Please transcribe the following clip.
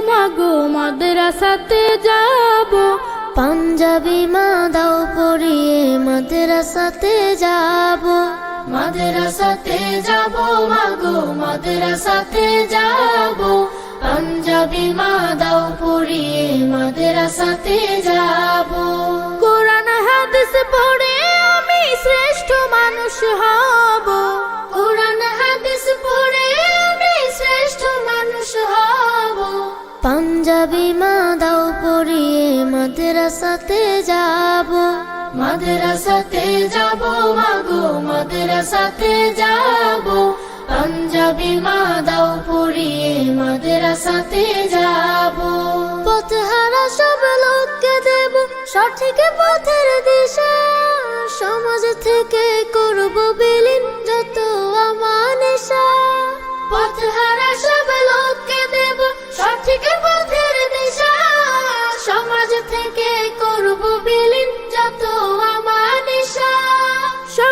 মাগো মাদ্রাসাতে যাব। পাঞ্জাবি মা দাও পরিয়ে মাদ্রাসাতে যাব। মাদ্রাসাতে যাব মাগো মাদ্রাসাতে যাব। পাঞ্জাবি মা দাও পরিয়ে মাদ্রাসাতে যাব। কোরআন হাদিস পড়ে আমি শ্রেষ্ঠ মানুষ হব। কোরআন হাদিস পড়ে আমি শ্রেষ্ঠ মানুষ হব। পাঞ্জাবি মা দাও পরিয়ে মাদ্রাসাতে যাব। মাদ্রাসাতে যাব মাগো মাদ্রাসাতে যাব। পাঞ্জাবি মা দাও পরিয়ে মাদ্রাসাতে যাব। পথহারা সব লোককে দেব সঠিক পথের দিশা। সমাজ থেকে করব বিলীন যত আমানেশা। পথহারা সব লোককে দেব সঠিক